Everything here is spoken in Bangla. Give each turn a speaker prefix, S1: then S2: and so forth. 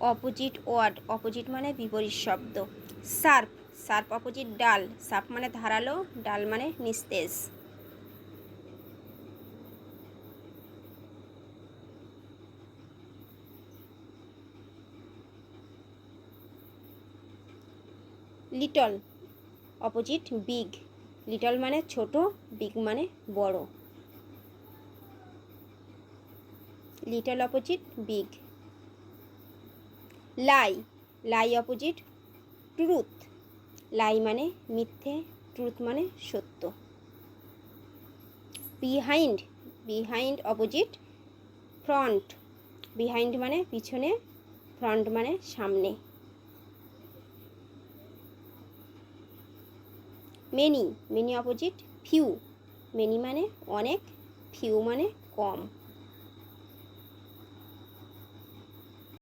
S1: অপোজিট ওয়ার্ড, অপোজিট মানে বিপরীত শব্দ। শার্প, শার্প অপোজিট ডাল, শার্প মানে ধারালো, ডাল মানে নিস্তেজ। লিটল অপোজিট বিগ, লিটল মানে ছোট, বিগ মানে বড়। Little opposite big. Lie, lie opposite truth, lie মানে মিথ্যে, ট্রুথ মানে সত্য। Behind, behind opposite front, behind মানে পিছনে, ফ্রন্ট মানে সামনে। Many, many opposite few, many মানে অনেক, ফিউ মানে কম।